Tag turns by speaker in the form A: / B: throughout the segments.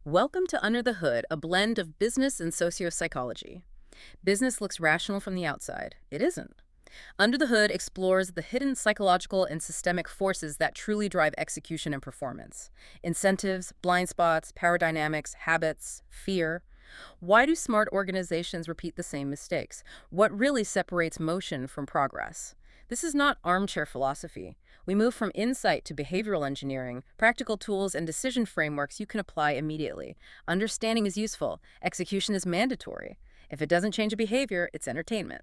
A: Welcome to Under the Hood, a blend of business and sociopsychology. Business looks rational from the outside. It isn't. Under the Hood explores the hidden psychological and systemic forces that truly drive execution and performance. Incentives, blind spots, power dynamics, habits, fear. Why do smart organizations repeat the same mistakes? What really separates motion from progress? This is not armchair philosophy. We move from insight to behavioral engineering, practical tools and decision frameworks you can apply immediately. Understanding is useful. Execution is mandatory. If it doesn't change a behavior, it's entertainment.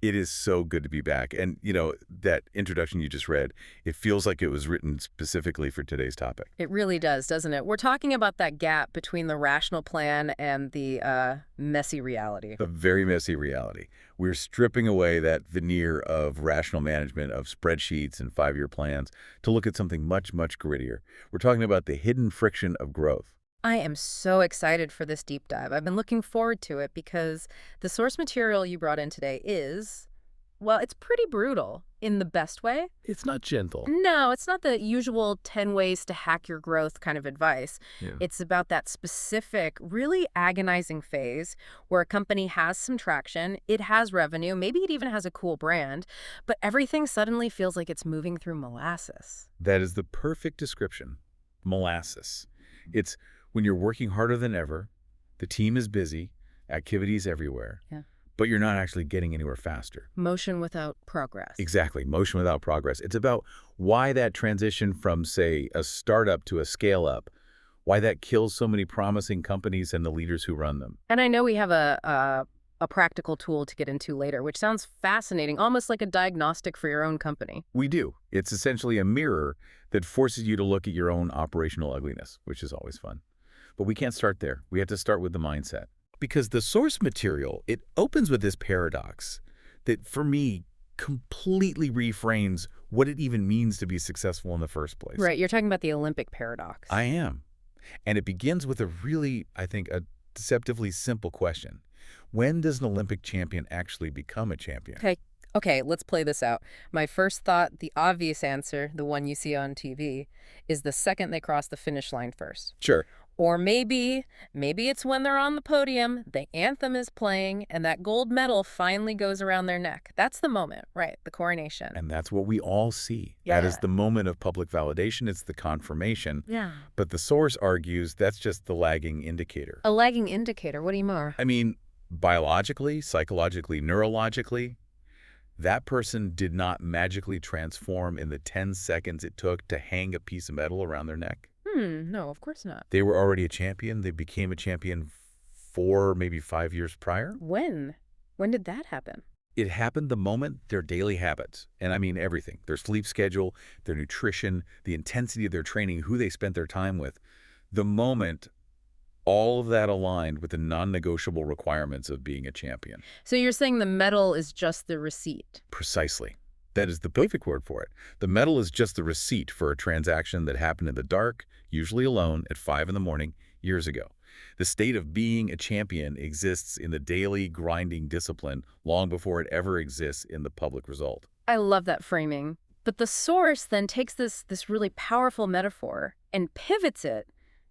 B: It is so good to be back. And, that introduction you just read, it feels like it was written specifically for today's topic.
A: It really does, doesn't it? We're talking about that gap between the rational plan and the messy reality.
B: A very messy reality. We're stripping away that veneer of rational management, of spreadsheets and five-year plans to look at something much, much grittier. We're talking about the hidden friction of growth.
A: I am so excited for this deep dive. I've been looking forward to it because the source material you brought in today is, well, it's pretty brutal in the best way.
C: It's not gentle.
A: No, it's not the usual 10 ways to hack your growth kind of advice.
C: Yeah.
A: It's about that specific, really agonizing phase where a company has some traction, it has revenue, maybe it even has a cool brand, but everything suddenly feels like it's moving through molasses.
B: That is the perfect description. Molasses. It's when you're working harder than ever, the team is busy, activities everywhere,
A: Yeah.
B: but you're not actually getting anywhere faster.
A: Motion without progress.
B: Exactly. Motion without progress. It's about why that transition from, say, a startup to a scale-up, why that kills so many promising companies and the leaders who run them.
A: And I know we have a practical tool to get into later, which sounds fascinating, almost like a diagnostic for your own company.
B: We do. It's essentially a mirror that forces you to look at your own operational ugliness, which is always fun. But we can't start there. We have to start with the mindset. Because the source material, it opens with this paradox that, for me, completely reframes what it even means to be successful in the first place.
A: Right, you're talking about the Olympic paradox.
B: I am. And it begins with a really, I think, a deceptively simple question. When does an Olympic champion actually become a champion?
A: Okay, let's play this out. My first thought, the obvious answer, the one you see on TV, is the second they cross the finish line first.
B: Sure.
A: Or maybe it's when they're on the podium, the anthem is playing, and that gold medal finally goes around their neck. That's the moment, right? The coronation.
B: And that's what we all see.
A: Yeah.
B: That is the moment of public validation. It's the confirmation.
A: Yeah.
B: But the source argues that's just the lagging indicator.
A: A lagging indicator. What do you mean?
B: I mean, biologically, psychologically, neurologically, that person did not magically transform in the 10 seconds it took to hang a piece of metal around their neck.
A: No, of course not.
B: They were already a champion. They became a champion 4, maybe 5 years prior.
A: When? When did that happen?
B: It happened the moment their daily habits, and I mean everything, their sleep schedule, their nutrition, the intensity of their training, who they spent their time with, the moment all of that aligned with the non-negotiable requirements of being a champion.
A: So you're saying the medal is just the receipt?
B: Precisely. That is the perfect word for it. The medal is just the receipt for a transaction that happened in the dark, usually alone, at 5 in the morning, years ago. The state of being a champion exists in the daily grinding discipline long before it ever exists in the public result.
A: I love that framing. But the source then takes this really powerful metaphor and pivots it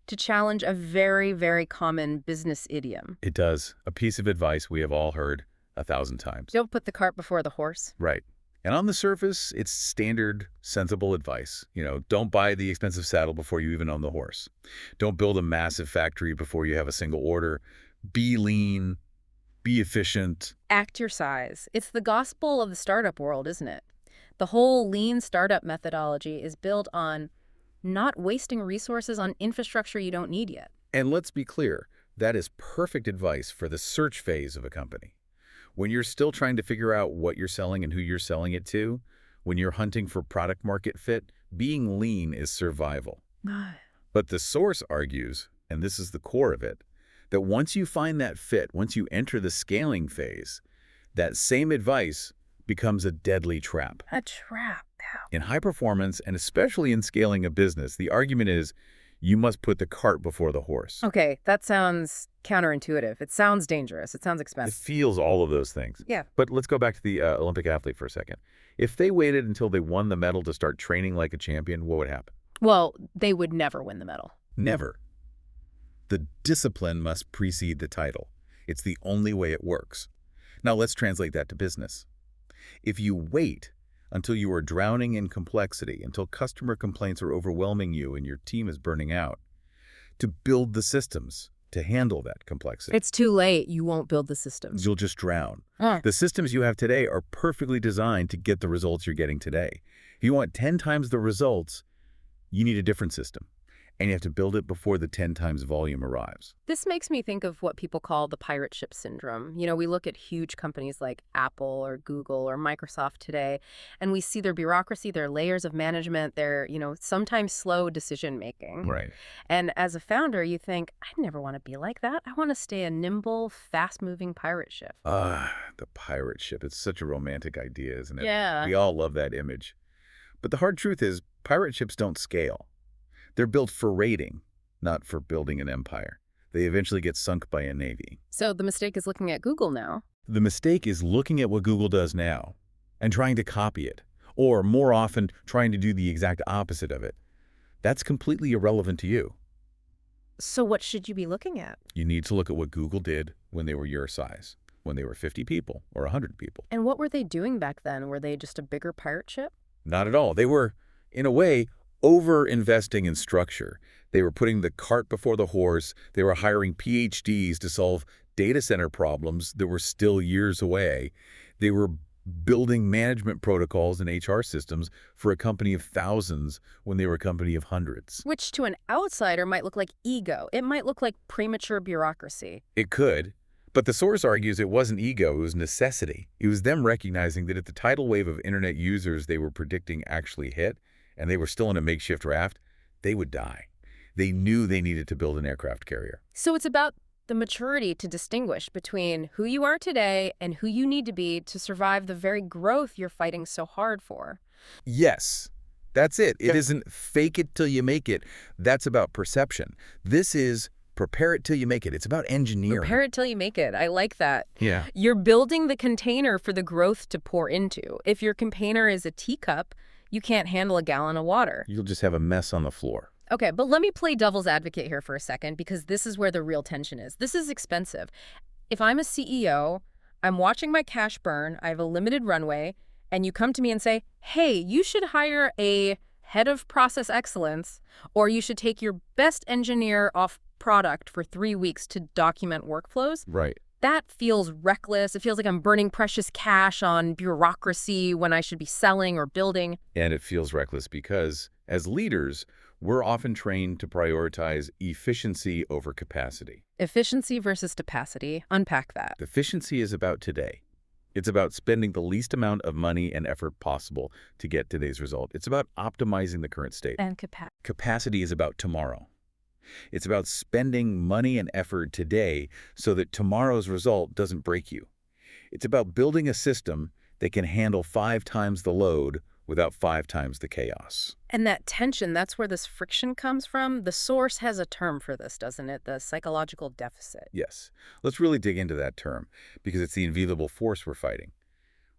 A: to challenge a very, very common business idiom.
B: It does. A piece of advice we have all heard 1,000 times.
A: Don't put the cart before the horse.
B: Right. And on the surface, it's standard, sensible advice. Don't buy the expensive saddle before you even own the horse. Don't build a massive factory before you have a single order. Be lean. Be efficient.
A: Act your size. It's the gospel of the startup world, isn't it? The whole lean startup methodology is built on not wasting resources on infrastructure you don't need yet.
B: And let's be clear, that is perfect advice for the search phase of a company. When you're still trying to figure out what you're selling and who you're selling it to, when you're hunting for product market fit, being lean is survival. But the source argues, and this is the core of it, that once you find that fit, once you enter the scaling phase, that same advice becomes a deadly trap.
A: A trap.
B: In high performance, and especially in scaling a business, the argument is you must put the cart before the horse.
A: Okay, that sounds counterintuitive. It sounds dangerous. It sounds
B: It
A: expensive.
B: feels all of those things.
A: Yeah.
B: But let's go back to the Olympic athlete for a second. If they waited until they won the medal to start training like a champion, what would happen?
A: Well, they would never win the medal.
B: Never. The discipline must precede the title. It's the only way it works. Now let's translate that to business. If you wait until you are drowning in complexity, until customer complaints are overwhelming you and your team is burning out, to build the systems to handle that complexity,
A: It's too late. You won't build the systems.
B: you'll just drown. The systems you have today are perfectly designed to get the results you're getting today. If you want 10 times the results, you need a different system. And you have to build it before the 10 times volume arrives.
A: This makes me think of what people call the pirate ship syndrome. You know, we look at huge companies like Apple or Google or Microsoft today, and we see their bureaucracy, their layers of management, their, sometimes slow decision making.
B: Right.
A: And as a founder, you think, I never want to be like that. I want to stay a nimble, fast-moving pirate ship.
B: The pirate ship. It's such a romantic idea, isn't it?
A: Yeah.
B: We all love that image. But the hard truth is, pirate ships don't scale. They're built for raiding, not for building an empire. They eventually get sunk by a navy.
A: So the mistake is looking at Google now.
B: The mistake is looking at what Google does now and trying to copy it, or more often, trying to do the exact opposite of it. That's completely irrelevant to you.
A: So what should you be looking at?
B: You need to look at what Google did when they were your size, when they were 50 people or 100 people.
A: And what were they doing back then? Were they just a bigger pirate ship?
B: Not at all. They were, in a way, over-investing in structure. They were putting the cart before the horse. They were hiring PhDs to solve data center problems that were still years away. They were building management protocols and HR systems for a company of thousands when they were a company of hundreds.
A: Which to an outsider might look like ego. It might look like premature bureaucracy.
B: It could, but the source argues it wasn't ego, it was necessity. It was them recognizing that if the tidal wave of internet users they were predicting actually hit, and they were still in a makeshift raft, they would die. They knew they needed to build an aircraft carrier.
A: So it's about the maturity to distinguish between who you are today and who you need to be to survive the very growth you're fighting so hard for.
B: Yes, that's it. It isn't fake it till you make it. That's about perception. This is prepare it till you make it. It's about engineering.
A: Prepare it till you make it. I like that.
B: Yeah.
A: You're building the container for the growth to pour into. If your container is a teacup, you can't handle a gallon of water.
B: You'll just have a mess on the floor.
A: Okay, but let me play devil's advocate here for a second, because this is where the real tension is. This is expensive. If I'm a CEO, I'm watching my cash burn, I have a limited runway, and you come to me and say, hey, you should hire a head of process excellence, or you should take your best engineer off product for 3 weeks to document workflows.
B: Right.
A: That feels reckless. It feels like I'm burning precious cash on bureaucracy when I should be selling or building.
B: And it feels reckless because, as leaders, we're often trained to prioritize efficiency over capacity.
A: Efficiency versus capacity. Unpack that.
B: Efficiency is about today. It's about spending the least amount of money and effort possible to get today's result. It's about optimizing the current state.
A: And capacity.
B: Capacity is about tomorrow. It's about spending money and effort today so that tomorrow's result doesn't break you. It's about building a system that can handle 5 times the load without 5 times the chaos.
A: And that tension, that's where this friction comes from. The source has a term for this, doesn't it? The psychological deficit.
B: Yes. Let's really dig into that term because it's the invisible force we're fighting.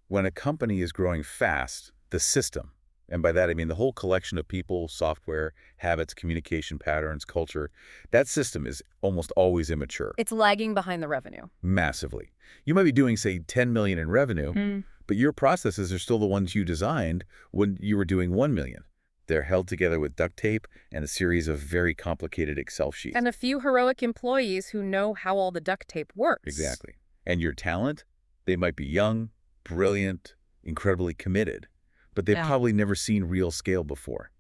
B: When a company is growing fast, the system, and by that I mean the whole collection of people, software, habits, communication patterns, culture, that system is almost always immature.
A: It's lagging behind the revenue.
B: Massively. You might be doing, say, 10 million in revenue, but your processes are still the ones you designed when you were doing 1 million. They're held together with duct tape and a series of very complicated Excel sheets.
A: And a few heroic employees who know how all the duct tape works.
B: Exactly. And your talent, they might be young, brilliant, incredibly committed, but they've probably never seen real scale before.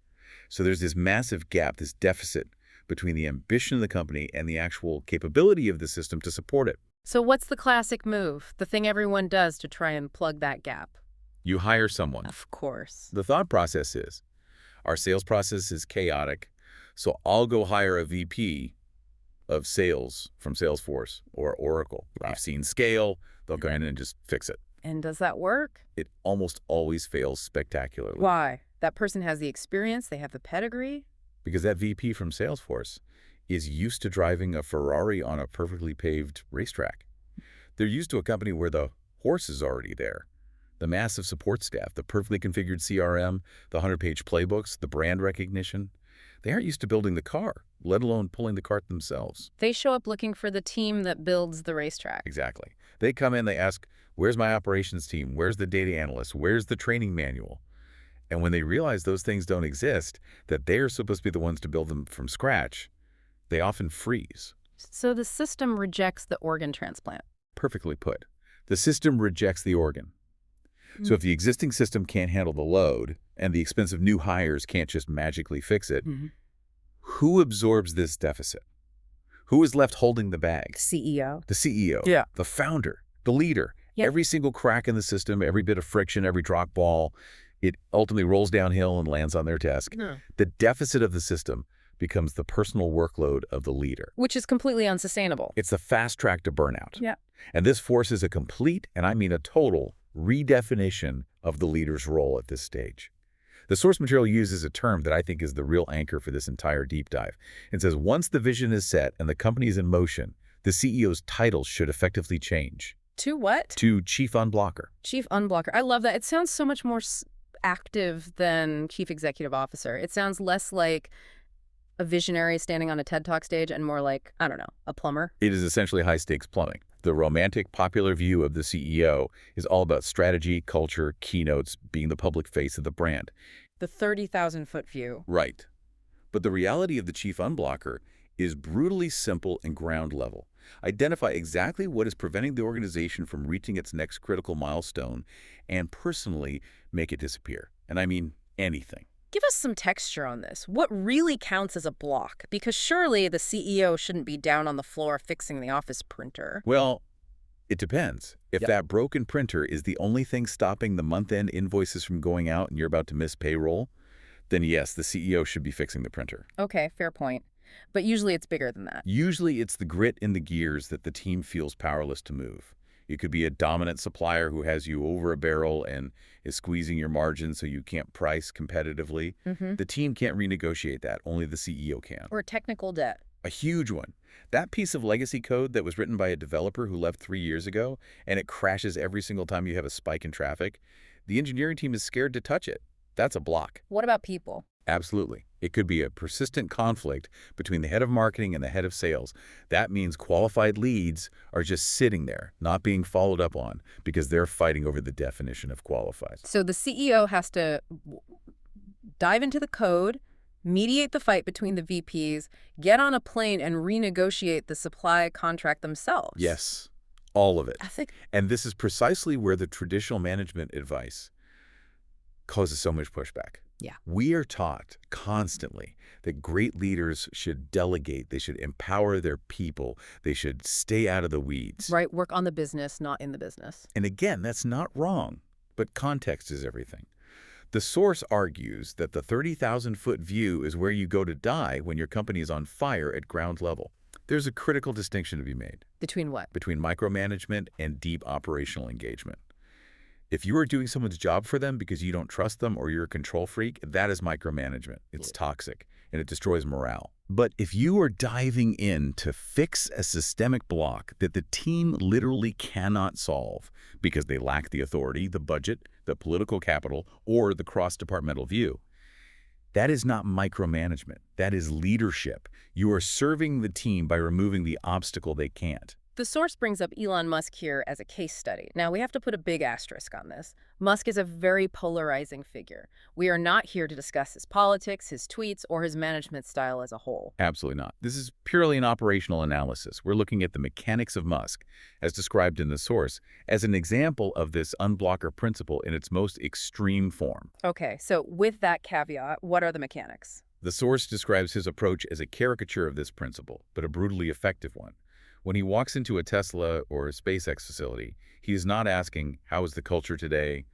B: So there's this massive gap, this deficit between the ambition of the company and the actual capability of the system to support it.
A: So what's the classic move, the thing everyone does to try and plug that gap?
B: You hire someone.
A: Of course.
B: The thought process is, our sales process is chaotic, so I'll go hire a VP of sales from Salesforce or Oracle. I've seen scale, they'll go in and just fix it.
A: And does that work?
B: It almost always fails spectacularly.
A: Why? That person has the experience, they have the pedigree.
B: Because that VP from Salesforce is used to driving a Ferrari on a perfectly paved racetrack. They're used to a company where the horse is already there. The massive support staff, the perfectly configured CRM, the 100-page playbooks, the brand recognition. They aren't used to building the car, let alone pulling the cart themselves.
A: They show up looking for the team that builds the racetrack.
B: Exactly. They come in, they ask, where's my operations team? Where's the data analyst? Where's the training manual? And when they realize those things don't exist, that they're supposed to be the ones to build them from scratch, they often freeze.
A: So the system rejects the organ transplant.
B: Perfectly put. The system rejects the organ. So if the existing system can't handle the load and the expensive new hires can't just magically fix it, who absorbs this deficit? Who is left holding the bag?
A: CEO.
B: The CEO.
A: Yeah.
B: The founder. The leader.
A: Yep.
B: Every single crack in the system, every bit of friction, every drop ball, it ultimately rolls downhill and lands on their desk.
A: No.
B: The deficit of the system becomes the personal workload of the leader.
A: Which is completely unsustainable.
B: It's the fast track to burnout.
A: Yeah.
B: And this forces a complete, and I mean a total, redefinition of the leader's role at this stage. The source material uses a term that I think is the real anchor for this entire deep dive. It says, once the vision is set and the company is in motion, the CEO's title should effectively change.
A: To what?
B: To Chief Unblocker.
A: Chief Unblocker. I love that. It sounds so much more active than Chief Executive Officer. It sounds less like a visionary standing on a TED Talk stage and more like, I don't know, a plumber.
B: It is essentially high-stakes plumbing. The romantic, popular view of the CEO is all about strategy, culture, keynotes, being the public face of the brand.
A: The 30,000-foot view.
B: Right. But the reality of the Chief Unblocker is brutally simple and ground level. Identify exactly what is preventing the organization from reaching its next critical milestone and personally make it disappear. And I mean anything.
A: Give us some texture on this. What really counts as a block? Because surely the CEO shouldn't be down on the floor fixing the office printer.
B: Well, it depends. If
A: Yep.
B: that broken printer is the only thing stopping the month-end invoices from going out and you're about to miss payroll, then yes, the CEO should be fixing the printer.
A: Okay, fair point. But usually it's bigger than that.
B: Usually it's the grit in the gears that the team feels powerless to move. It could be a dominant supplier who has you over a barrel and is squeezing your margins so you can't price competitively. The team can't renegotiate that. Only the CEO can.
A: Or technical debt.
B: A huge one. That piece of legacy code that was written by a developer who left 3 years ago, and it crashes every single time you have a spike in traffic, the engineering team is scared to touch it. That's a block.
A: What about people?
B: Absolutely. It could be a persistent conflict between the head of marketing and the head of sales. That means qualified leads are just sitting there, not being followed up on, because they're fighting over the definition of qualified.
A: So the CEO has to dive into the code, mediate the fight between the VPs, get on a plane and renegotiate the supply contract themselves.
B: Yes, all of it.
A: I think.
B: And this is precisely where the traditional management advice causes so much pushback.
A: Yeah.
B: We are taught constantly that great leaders should delegate, they should empower their people, they should stay out of the weeds.
A: Right, work on the business, not in the business.
B: And again, that's not wrong, but context is everything. The source argues that the 30,000-foot view is where you go to die when your company is on fire at ground level. There's a critical distinction to be made.
A: Between what?
B: Between micromanagement and deep operational engagement. If you are doing someone's job for them because you don't trust them or you're a control freak, that is micromanagement. It's toxic and it destroys morale. But if you are diving in to fix a systemic block that the team literally cannot solve because they lack the authority, the budget, the political capital, or the cross-departmental view, that is not micromanagement. That is leadership. You are serving the team by removing the obstacle they can't.
A: The source brings up Elon Musk here as a case study. Now, we have to put a big asterisk on this. Musk is a very polarizing figure. We are not here to discuss his politics, his tweets, or his management style as a whole.
B: Absolutely not. This is purely an operational analysis. We're looking at the mechanics of Musk, as described in the source, as an example of this unblocker principle in its most extreme form.
A: Okay, so with that caveat, what are the mechanics?
B: The source describes his approach as a caricature of this principle, but a brutally effective one. When he walks into a Tesla or a SpaceX facility, he is not asking, how is the culture today?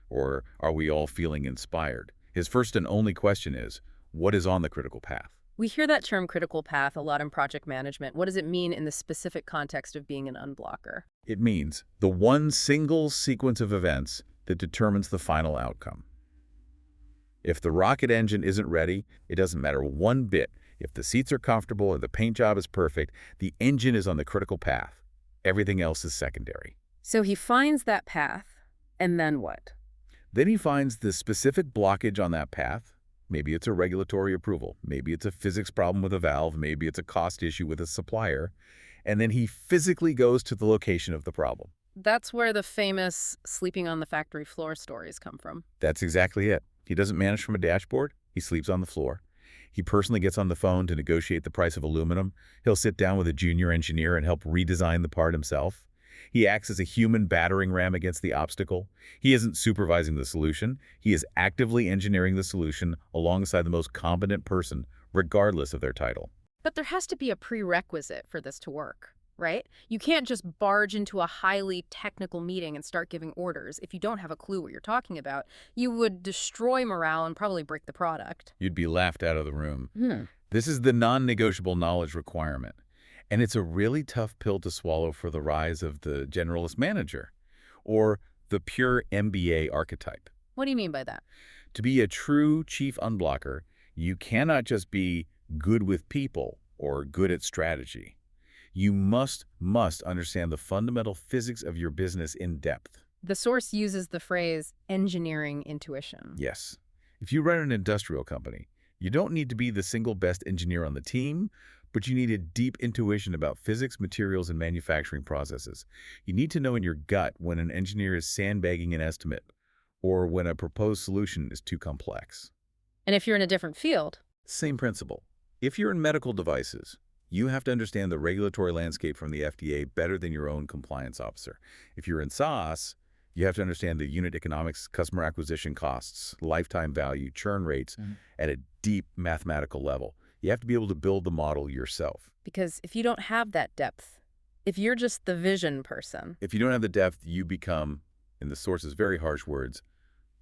B: Or are we all feeling inspired? His first and only question is, what is on the critical path?
A: We hear that term critical path a lot in project management. What does it mean in the specific context of being an unblocker?
B: It means the one single sequence of events that determines the final outcome. If the rocket engine isn't ready, it doesn't matter one bit. If the seats are comfortable or the paint job is perfect, the engine is on the critical path. Everything else is secondary.
A: So he finds that path, and then what?
B: Then he finds the specific blockage on that path, Maybe it's a regulatory approval. Maybe it's a physics problem with a valve. Maybe it's a cost issue with a supplier. And then he physically goes to the location of the problem.
A: That's where the famous sleeping on the factory floor stories come from.
B: That's exactly it. He doesn't manage from a dashboard. He sleeps on the floor. He personally gets on the phone to negotiate the price of aluminum. He'll sit down with a junior engineer and help redesign the part himself. He acts as a human battering ram against the obstacle. He isn't supervising the solution. He is actively engineering the solution alongside the most competent person, regardless of their title.
A: But there has to be a prerequisite for this to work, right? You can't just barge into a highly technical meeting and start giving orders if you don't have a clue what you're talking about. You would destroy morale and probably break the product.
B: You'd be laughed out of the room. This is the non-negotiable knowledge requirement. And it's a really tough pill to swallow for the rise of the generalist manager, or the pure MBA archetype.
A: What do you mean by that?
B: To be a true chief unblocker, you cannot just be good with people or good at strategy. You must understand the fundamental physics of your business in depth.
A: The source uses the phrase engineering intuition.
B: Yes. If you run an industrial company, you don't need to be the single best engineer on the team, but you need a deep intuition about physics, materials, and manufacturing processes. You need to know in your gut when an engineer is sandbagging an estimate or when a proposed solution is too complex.
A: And if you're in a different field?
B: Same principle. If you're in medical devices, you have to understand the regulatory landscape from the FDA better than your own compliance officer. If you're in SaaS, you have to understand the unit economics, customer acquisition costs, lifetime value, churn rates at a deep mathematical level. You have to be able to build the model yourself.
A: Because if you don't have that depth, if you're just the vision person.
B: If you don't have the depth, you become, in the source's very harsh words,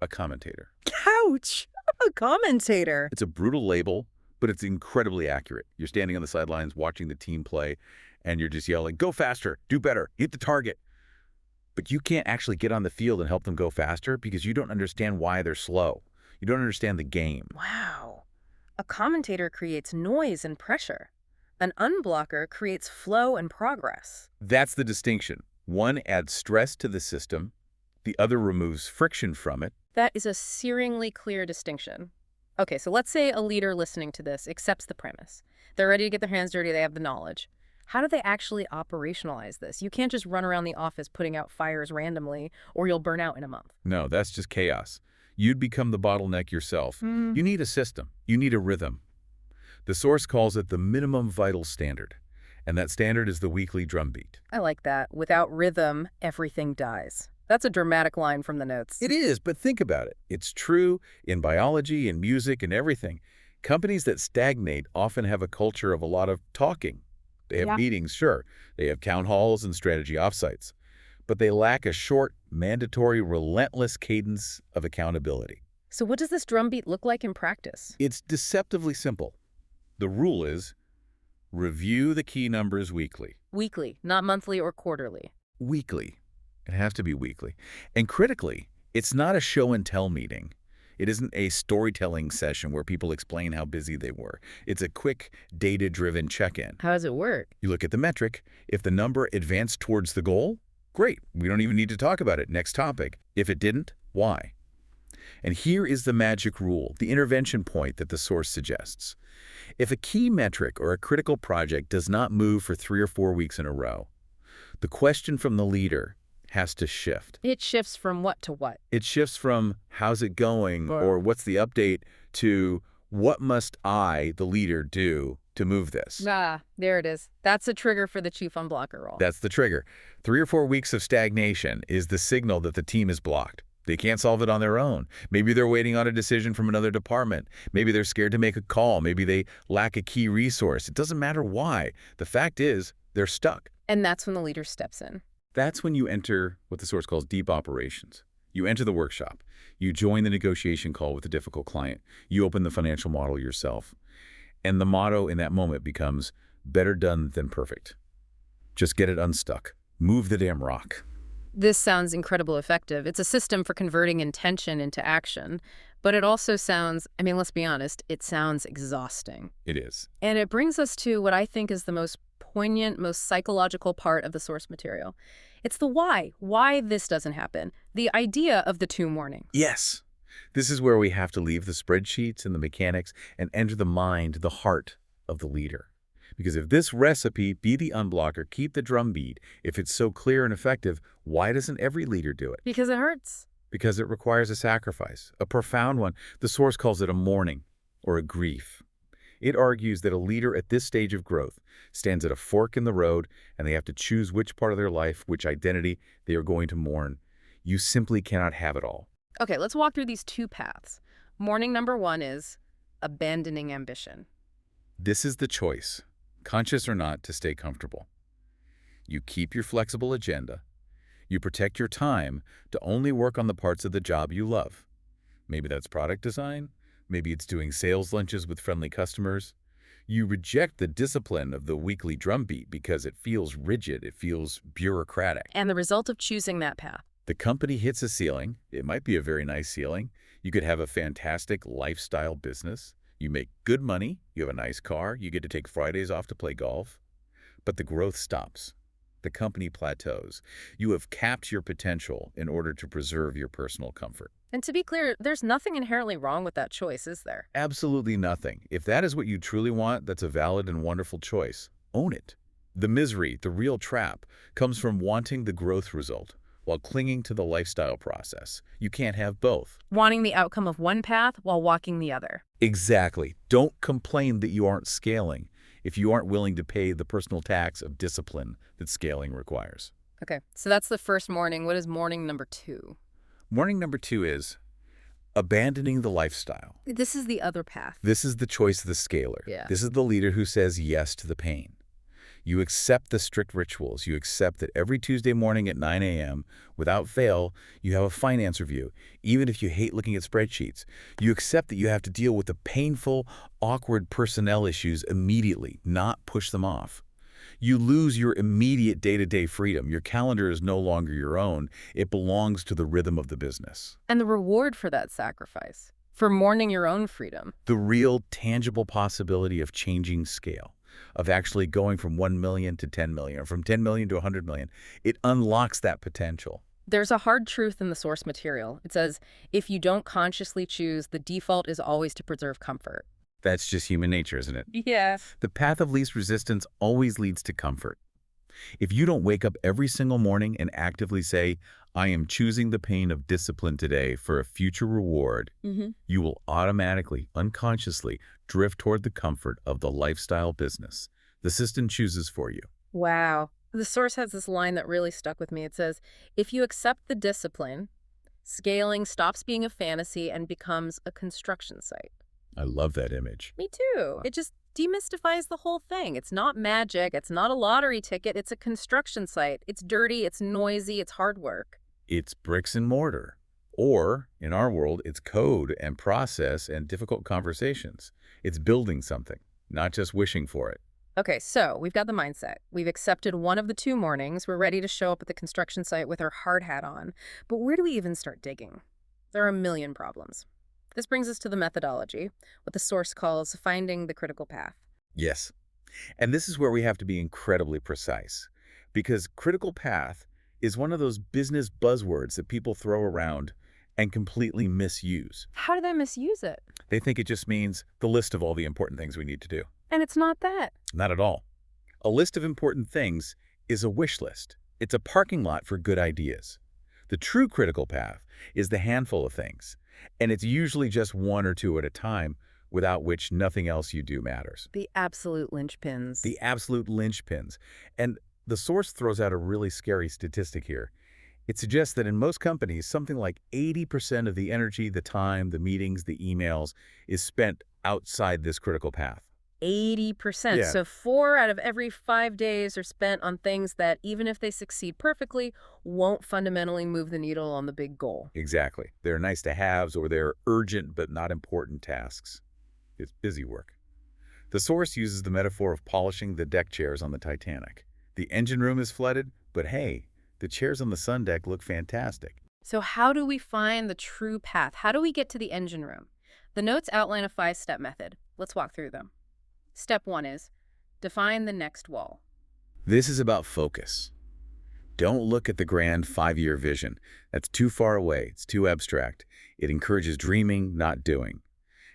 B: a commentator.
A: Ouch! A commentator.
B: It's a brutal label, but it's incredibly accurate. You're standing on the sidelines watching the team play, and you're just yelling, go faster, do better, hit the target. But you can't actually get on the field and help them go faster because you don't understand why they're slow. You don't understand the game.
A: Wow. A commentator creates noise and pressure. An unblocker creates flow and progress.
B: That's the distinction. One adds stress to the system. The other removes friction from it.
A: That is a searingly clear distinction. Okay, so let's say a leader listening to this accepts the premise. They're ready to get their hands dirty, they have the knowledge. How do they actually operationalize this? You can't just run around the office putting out fires randomly, or you'll burn out in a month.
B: No, that's just chaos. You'd become the bottleneck yourself. You need a system. You need a rhythm. The source calls it the minimum vital standard, and that standard is the weekly drumbeat.
A: I like that. Without rhythm, everything dies. That's a dramatic line from the notes.
B: It is, but think about it. It's true in biology, in music, and everything. Companies that stagnate often have a culture of a lot of talking. They have meetings, sure. They have town halls and strategy offsites. But they lack a short, mandatory, relentless cadence of accountability.
A: So what does this drumbeat look like in practice?
B: It's deceptively simple. The rule is review the key numbers weekly.
A: Weekly, not monthly or quarterly.
B: Weekly. It has to be weekly. And critically, it's not a show-and-tell meeting. It isn't a storytelling session where people explain how busy they were. It's a quick, data-driven check-in.
A: How does it work?
B: You look at the metric. If the number advanced towards the goal, great. We don't even need to talk about it. Next topic. If it didn't, why? And here is the magic rule, the intervention point that the source suggests. If a key metric or a critical project does not move for 3 or 4 weeks in a row, the question from the leader has to shift.
A: It shifts from what to what?
B: It shifts from how's it going or what's the update to what must I, the leader, do to move this?
A: Ah, there it is. That's a trigger for the chief unblocker role.
B: That's the trigger. 3 or 4 weeks of stagnation is the signal that the team is blocked. They can't solve it on their own. Maybe they're waiting on a decision from another department. Maybe they're scared to make a call. Maybe they lack a key resource. It doesn't matter why. The fact is, they're stuck.
A: And that's when the leader steps in.
B: That's when you enter what the source calls deep operations. You enter the workshop. You join the negotiation call with a difficult client. You open the financial model yourself. And the motto in that moment becomes, better done than perfect. Just get it unstuck. Move the damn rock.
A: This sounds incredibly effective. It's a system for converting intention into action. But it also sounds, I mean, let's be honest, it sounds exhausting.
B: It is.
A: And it brings us to what I think is the most poignant, most psychological part of the source material. It's the why this doesn't happen. The idea of the 2 mornings.
B: Yes. This is where we have to leave the spreadsheets and the mechanics and enter the mind, the heart of the leader. Because if this recipe, be the unblocker, keep the drumbeat, if it's so clear and effective, why doesn't every leader do it?
A: Because it hurts.
B: Because it requires a sacrifice, a profound one. The source calls it a mourning or a grief. It argues that a leader at this stage of growth stands at a fork in the road and they have to choose which part of their life, which identity they are going to mourn. You simply cannot have it all.
A: Okay, let's walk through these two paths. Mourning number one is abandoning ambition.
B: This is the choice, conscious or not, to stay comfortable. You keep your flexible agenda. You protect your time to only work on the parts of the job you love. Maybe that's product design. Maybe it's doing sales lunches with friendly customers. You reject the discipline of the weekly drumbeat because it feels rigid, it feels bureaucratic.
A: And the result of choosing that path.
B: The company hits a ceiling. It might be a very nice ceiling. You could have a fantastic lifestyle business. You make good money. You have a nice car. You get to take Fridays off to play golf. But the growth stops. The company plateaus. You have capped your potential in order to preserve your personal comfort.
A: And to be clear, there's nothing inherently wrong with that choice, is there?
B: Absolutely nothing. If that is what you truly want, that's a valid and wonderful choice. Own it. The misery, the real trap, comes from wanting the growth result while clinging to the lifestyle process. You can't have both.
A: Wanting the outcome of one path while walking the other.
B: Exactly. Don't complain that you aren't scaling if you aren't willing to pay the personal tax of discipline that scaling requires.
A: Okay, so that's the first mourning. What is mourning number two?
B: Mourning number two is abandoning the lifestyle.
A: This is the other path.
B: This is the choice of the scaler.
A: Yeah.
B: This is the leader who says yes to the pain. You accept the strict rituals. You accept that every Tuesday morning at 9 a.m., without fail, you have a finance review, even if you hate looking at spreadsheets. You accept that you have to deal with the painful, awkward personnel issues immediately, not push them off. You lose your immediate day-to-day freedom. Your calendar is no longer your own. It belongs to the rhythm of the business.
A: And the reward for that sacrifice, for mourning your own freedom.
B: The real, tangible possibility of changing scale, of actually going from 1 million to 10 million, or from 10 million to 100 million. It unlocks that potential.
A: There's a hard truth in the source material. It says, if you don't consciously choose, the default is always to preserve comfort.
B: That's just human nature, isn't it?
A: Yeah.
B: The path of least resistance always leads to comfort. If you don't wake up every single morning and actively say, I am choosing the pain of discipline today for a future reward, you will automatically, unconsciously, drift toward the comfort of the lifestyle business. The system chooses for you.
A: Wow. The source has this line that really stuck with me. It says, if you accept the discipline, scaling stops being a fantasy and becomes a construction site.
B: I love that image.
A: Me too. It just demystifies the whole thing. It's not magic. It's not a lottery ticket. It's a construction site. It's dirty. It's noisy. It's hard work.
B: It's bricks and mortar. Or, in our world, it's code and process and difficult conversations. It's building something, not just wishing for it.
A: Okay, so we've got the mindset. We've accepted one of the two mornings. We're ready to show up at the construction site with our hard hat on. But where do we even start digging? There are a million problems. This brings us to the methodology, what the source calls finding the critical path.
B: Yes. And this is where we have to be incredibly precise, because critical path is one of those business buzzwords that people throw around and completely misuse.
A: How do they misuse it?
B: They think it just means the list of all the important things we need to do.
A: And it's not that.
B: Not at all. A list of important things is a wish list. It's a parking lot for good ideas. The true critical path is the handful of things, and it's usually just one or two at a time, without which nothing else you do matters.
A: The absolute linchpins.
B: The absolute linchpins. And the source throws out a really scary statistic here. It suggests that in most companies, something like 80% of the energy, the time, the meetings, the emails is spent outside this critical path.
A: 80%.
B: Yeah.
A: So 4 out of every 5 days are spent on things that, even if they succeed perfectly, won't fundamentally move the needle on the big goal.
B: Exactly. They're nice to haves, or they're urgent but not important tasks. It's busy work. The source uses the metaphor of polishing the deck chairs on the Titanic. The engine room is flooded, but hey, the chairs on the sun deck look fantastic.
A: So how do we find the true path? How do we get to the engine room? The notes outline a 5-step method. Let's walk through them. Step 1 is define the next wall.
B: This is about focus. Don't look at the grand 5-year vision. That's too far away. It's too abstract. It encourages dreaming, not doing.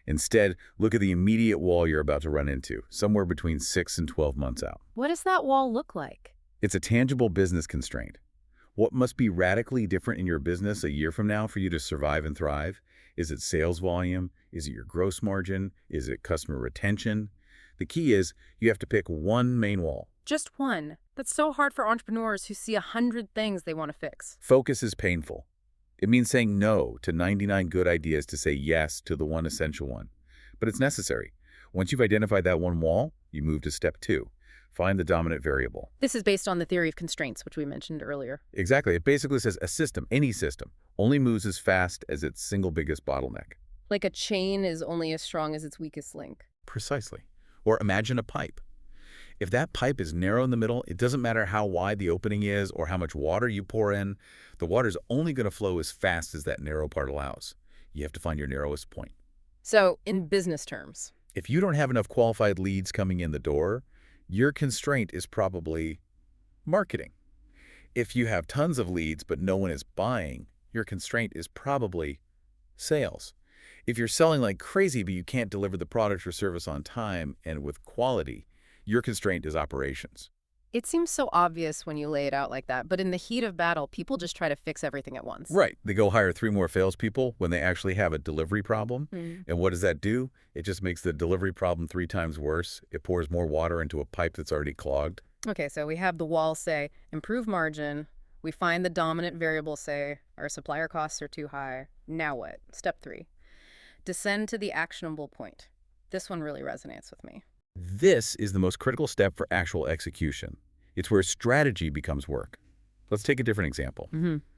B: Instead, look at the immediate wall you're about to run into, somewhere between 6 and 12 months out.
A: What does that wall look like?
B: It's a tangible business constraint. What must be radically different in your business a year from now for you to survive and thrive? Is it sales volume? Is it your gross margin? Is it customer retention? The key is you have to pick one main wall.
A: Just one. That's so hard for entrepreneurs who see 100 things they want to fix.
B: Focus is painful. It means saying no to 99 good ideas to say yes to the one essential one. But it's necessary. Once you've identified that one wall, you move to step 2. Find the dominant variable.
A: This is based on the theory of constraints, which we mentioned earlier.
B: Exactly. It basically says a system, any system, only moves as fast as its single biggest bottleneck.
A: Like a chain is only as strong as its weakest link.
B: Precisely. Or imagine a pipe. If that pipe is narrow in the middle, it doesn't matter how wide the opening is or how much water you pour in. The water is only going to flow as fast as that narrow part allows. You have to find your narrowest point.
A: So, in business terms,
B: If you don't have enough qualified leads coming in the door, your constraint is probably marketing. If you have tons of leads but no one is buying, your constraint is probably sales. If you're selling like crazy but you can't deliver the product or service on time and with quality, your constraint is operations.
A: it seems so obvious when you lay it out like that, but in the heat of battle, people just try to fix everything at once.
B: Right. They go hire 3 more salespeople when they actually have a delivery problem. And what does that do? It just makes the delivery problem 3 times worse. It pours more water into a pipe that's already clogged.
A: Okay, so we have the wall say, improve margin. We find the dominant variable say, our supplier costs are too high. Now what? Step 3. Descend to the actionable point. This one really resonates with me.
B: This is the most critical step for actual execution. It's where strategy becomes work. Let's take a different example.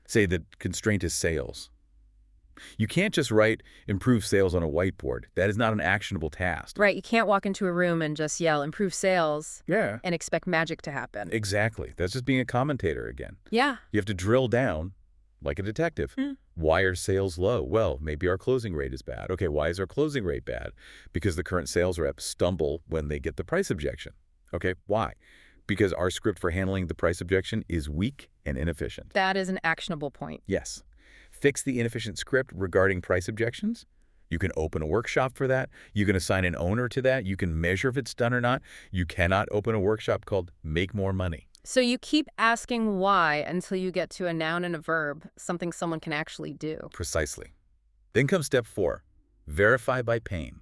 B: Say the constraint is sales. You can't just write improve sales on a whiteboard. That is not an actionable task.
A: Right, you can't walk into a room and just yell, improve sales,
B: Yeah.
A: and expect magic to happen.
B: Exactly. That's just being a commentator again.
A: Yeah.
B: You have to drill down like a detective. Why are sales low? Well, maybe our closing rate is bad. Okay, why is our closing rate bad? Because the current sales reps stumble when they get the price objection. Okay, why? Because our script for handling the price objection is weak and inefficient.
A: That is an actionable point.
B: Yes. Fix the inefficient script regarding price objections. You can open a workshop for that. You can assign an owner to that. You can measure if it's done or not. You cannot open a workshop called Make More Money.
A: So you keep asking why until you get to a noun and a verb, something someone can actually do.
B: Precisely. Then comes step 4, verify by pain.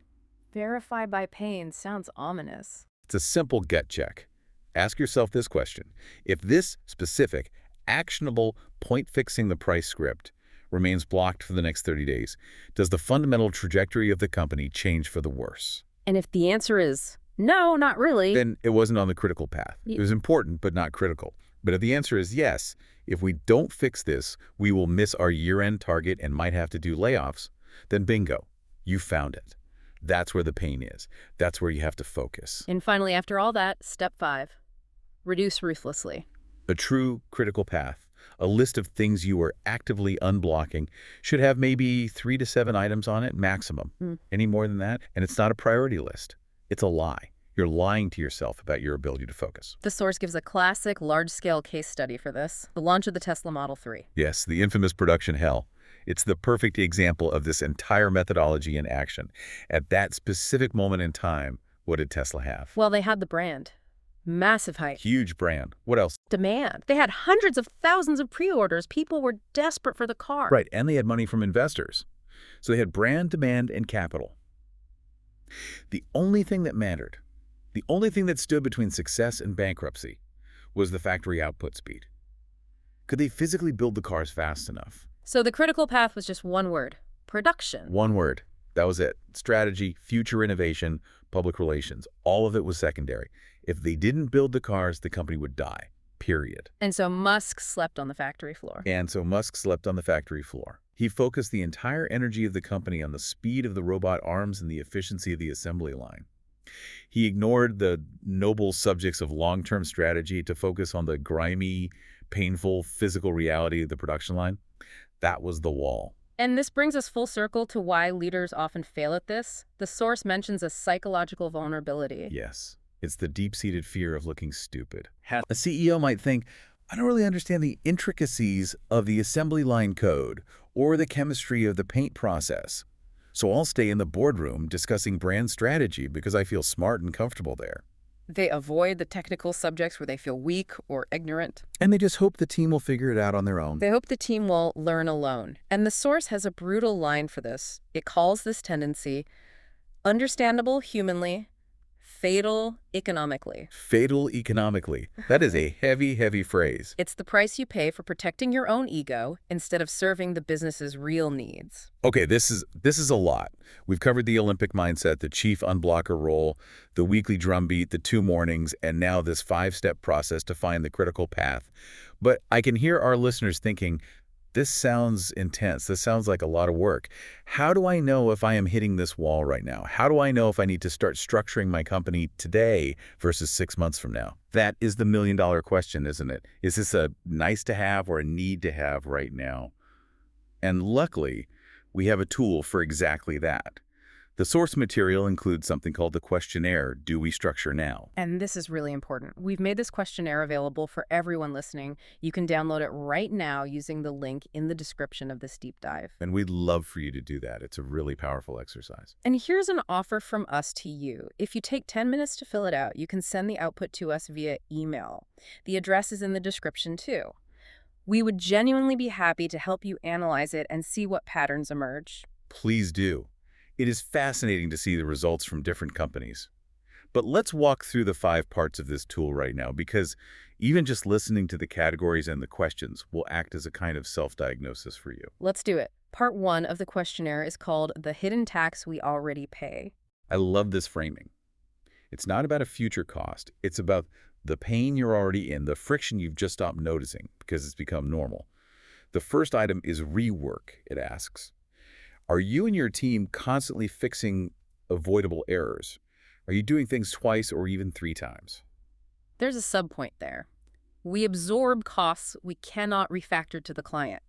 A: Verify by pain sounds ominous.
B: It's a simple gut check. Ask yourself this question. If this specific, actionable, point fixing the price script remains blocked for the next 30 days, does the fundamental trajectory of the company change for the worse?
A: And if the answer is no, not really.
B: Then it wasn't on the critical path. It was important, but not critical. But if the answer is yes, if we don't fix this, we will miss our year-end target and might have to do layoffs, then bingo, you found it. That's where the pain is. That's where you have to focus.
A: And finally, after all that, step 5, reduce ruthlessly.
B: A true critical path, a list of things you are actively unblocking, should have maybe 3 to 7 items on it maximum. Any more than that, and it's not a priority list. It's a lie. You're lying to yourself about your ability to focus.
A: The source gives a classic large-scale case study for this, the launch of the Tesla Model 3.
B: Yes, the infamous production hell. It's the perfect example of this entire methodology in action. At that specific moment in time, what did Tesla have?
A: Well, they had the brand. Massive hype.
B: Huge brand. What else?
A: Demand. They had hundreds of thousands of pre-orders. People were desperate for the car.
B: Right, and they had money from investors. So they had brand, demand, and capital. The only thing that mattered, the only thing that stood between success and bankruptcy, was the factory output speed. Could they physically build the cars fast enough?
A: So the critical path was just one word: production.
B: One word. That was it. Strategy, future innovation, public relations. All of it was secondary. If they didn't build the cars, the company would die. Period.
A: And so Musk slept on the factory floor.
B: And so Musk slept on the factory floor. He focused the entire energy of the company on the speed of the robot arms and the efficiency of the assembly line. He ignored the noble subjects of long-term strategy to focus on the grimy, painful, physical reality of the production line. That was the wall.
A: And this brings us full circle to why leaders often fail at this. The source mentions a psychological vulnerability.
B: Yes. It's the deep-seated fear of looking stupid. A CEO might think, I don't really understand the intricacies of the assembly line code or the chemistry of the paint process. So I'll stay in the boardroom discussing brand strategy because I feel smart and comfortable there.
A: They avoid the technical subjects where they feel weak or ignorant.
B: And they just hope the team will figure it out on their own.
A: They hope the team will learn alone. And the source has a brutal line for this. It calls this tendency understandable humanly, fatal economically.
B: Fatal economically. That is a heavy, heavy phrase.
A: It's the price you pay for protecting your own ego instead of serving the business's real needs.
B: Okay, this is a lot. We've covered the Olympic mindset, the Chief Unblocker role, the weekly drumbeat, the 2 mornings, and now this 5-step process to find the critical path. But I can hear our listeners thinking, this sounds intense. This sounds like a lot of work. How do I know if I am hitting this wall right now? How do I know if I need to start structuring my company today versus 6 months from now? That is the million-dollar question, isn't it? Is this a nice to have or a need to have right now? And luckily, we have a tool for exactly that. The source material includes something called the questionnaire, Do We Structure Now?
A: And this is really important. We've made this questionnaire available for everyone listening. You can download it right now using the link in the description of this deep dive.
B: And we'd love for you to do that. It's a really powerful exercise.
A: And here's an offer from us to you. If you take 10 minutes to fill it out, you can send the output to us via email. The address is in the description too. We would genuinely be happy to help you analyze it and see what patterns emerge.
B: Please do. It is fascinating to see the results from different companies. But let's walk through the 5 parts of this tool right now, because even just listening to the categories and the questions will act as a kind of self-diagnosis for you.
A: Let's do it. Part 1 of the questionnaire is called The Hidden Tax We Already Pay.
B: I love this framing. It's not about a future cost. It's about the pain you're already in, the friction you've just stopped noticing because it's become normal. The first item is rework, it asks. Are you and your team constantly fixing avoidable errors? Are you doing things twice or even 3 times?
A: There's a subpoint there. We absorb costs we cannot refactor to the client.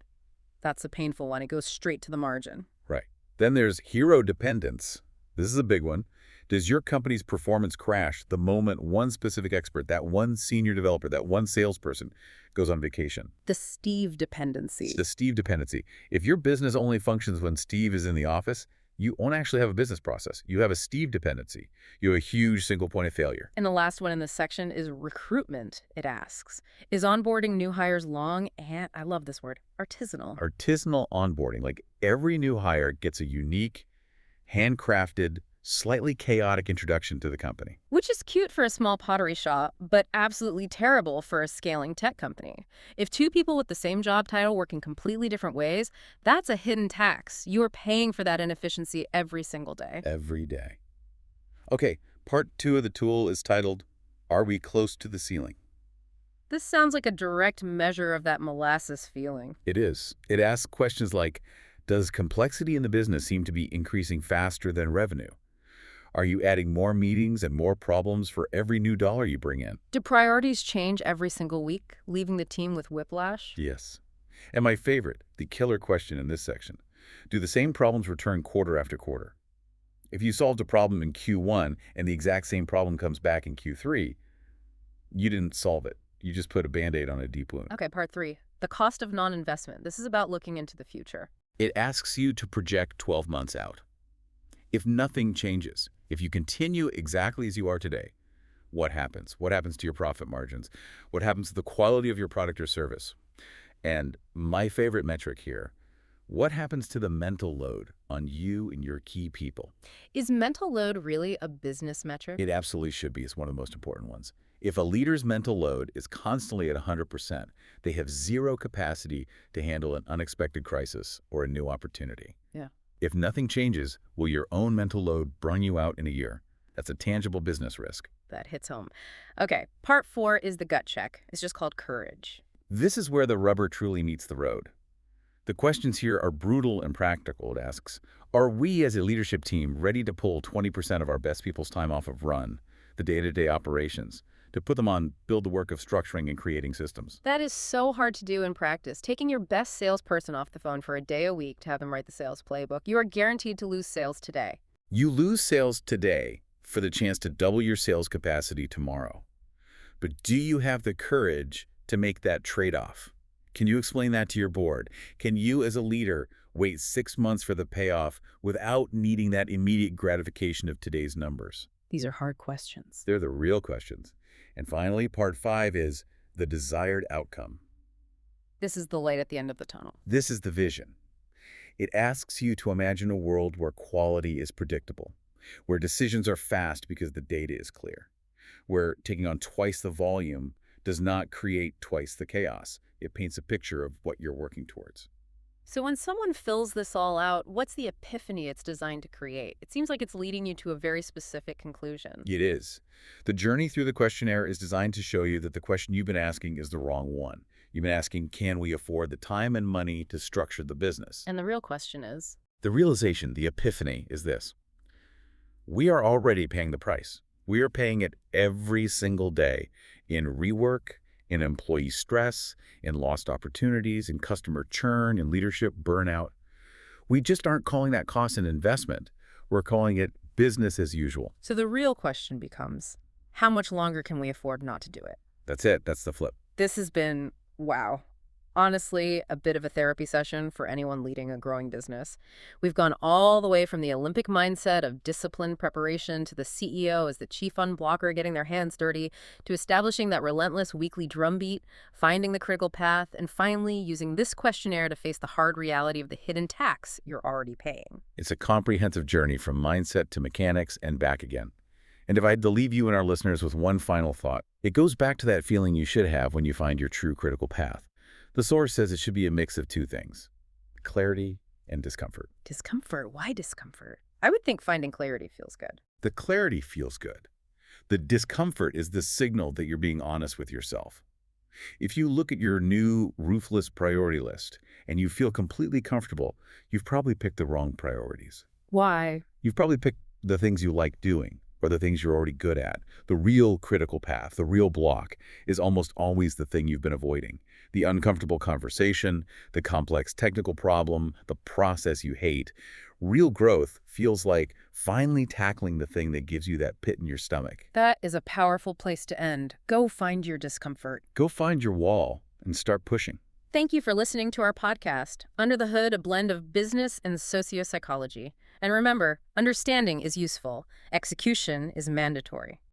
A: That's a painful one. It goes straight to the margin.
B: Right. Then there's hero dependence. This is a big one. Does your company's performance crash the moment one specific expert, that one senior developer, that one salesperson goes on vacation?
A: The Steve dependency.
B: It's the Steve dependency. If your business only functions when Steve is in the office, you won't actually have a business process. You have a Steve dependency. You have a huge single point of failure.
A: And the last one in this section is recruitment, it asks. Is onboarding new hires long and, I love this word, artisanal?
B: Artisanal onboarding, like every new hire gets a unique, handcrafted, slightly chaotic introduction to the company.
A: Which is cute for a small pottery shop, but absolutely terrible for a scaling tech company. If 2 people with the same job title work in completely different ways, that's a hidden tax. You are paying for that inefficiency every single day.
B: Every day. Okay, part 2 of the tool is titled, Are We Close to the Ceiling?
A: This sounds like a direct measure of that molasses feeling.
B: It is. It asks questions like, does complexity in the business seem to be increasing faster than revenue? Are you adding more meetings and more problems for every new dollar you bring in?
A: Do priorities change every single week, leaving the team with whiplash?
B: Yes. And my favorite, the killer question in this section, do the same problems return quarter after quarter? If you solved a problem in Q1 and the exact same problem comes back in Q3, you didn't solve it. You just put a Band-Aid on a deep wound.
A: Okay, part 3, the cost of non-investment. This is about looking into the future.
B: It asks you to project 12 months out. If nothing changes, if you continue exactly as you are today, what happens? What happens to your profit margins? What happens to the quality of your product or service? And my favorite metric here, what happens to the mental load on you and your key people?
A: Is mental load really a business metric?
B: It absolutely should be. It's one of the most important ones. If a leader's mental load is constantly at 100%, they have 0 capacity to handle an unexpected crisis or a new opportunity.
A: Yeah.
B: If nothing changes, will your own mental load burn you out in a year? That's a tangible business risk.
A: That hits home. Okay, part 4 is the gut check. It's just called courage.
B: This is where the rubber truly meets the road. The questions here are brutal and practical. It asks, are we as a leadership team ready to pull 20% of our best people's time off of run, the day-to-day operations, to put them on build the work of structuring and creating systems?
A: That is so hard to do in practice. Taking your best salesperson off the phone for a day a week to have them write the sales playbook, you are guaranteed to lose sales today.
B: You lose sales today for the chance to double your sales capacity tomorrow. But do you have the courage to make that trade-off? Can you explain that to your board? Can you, as a leader, wait 6 months for the payoff without needing that immediate gratification of today's numbers?
A: These are hard questions.
B: They're the real questions. And finally, part 5 is the desired outcome.
A: This is the light at the end of the tunnel.
B: This is the vision. It asks you to imagine a world where quality is predictable, where decisions are fast because the data is clear, where taking on twice the volume does not create twice the chaos. It paints a picture of what you're working towards.
A: So when someone fills this all out, what's the epiphany it's designed to create? It seems like it's leading you to a very specific conclusion.
B: It is. The journey through the questionnaire is designed to show you that the question you've been asking is the wrong one. You've been asking, can we afford the time and money to structure the business?
A: And the real question is?
B: The realization, the epiphany, is this. We are already paying the price. We are paying it every single day in rework, in employee stress, in lost opportunities, in customer churn, in leadership burnout. We just aren't calling that cost an investment. We're calling it business as usual.
A: So the real question becomes, how much longer can we afford not to do it?
B: That's it. That's the flip.
A: This has been, wow, honestly, a bit of a therapy session for anyone leading a growing business. We've gone all the way from the Olympic mindset of disciplined preparation to the CEO as the chief unblocker getting their hands dirty, to establishing that relentless weekly drumbeat, finding the critical path, and finally using this questionnaire to face the hard reality of the hidden tax you're already paying.
B: It's a comprehensive journey from mindset to mechanics and back again. And if I had to leave you and our listeners with one final thought, it goes back to that feeling you should have when you find your true critical path. The source says it should be a mix of two things, clarity and discomfort.
A: Discomfort? Why discomfort? I would think finding clarity feels good.
B: The clarity feels good. The discomfort is the signal that you're being honest with yourself. If you look at your new ruthless priority list and you feel completely comfortable, you've probably picked the wrong priorities.
A: Why?
B: You've probably picked the things you like doing or the things you're already good at. The real critical path, the real block, is almost always the thing you've been avoiding. The uncomfortable conversation, the complex technical problem, the process you hate. Real growth feels like finally tackling the thing that gives you that pit in your stomach.
A: That is a powerful place to end. Go find your discomfort.
B: Go find your wall and start pushing.
A: Thank you for listening to our podcast, Under the Hood, a blend of business and sociopsychology. And remember, understanding is useful. Execution is mandatory.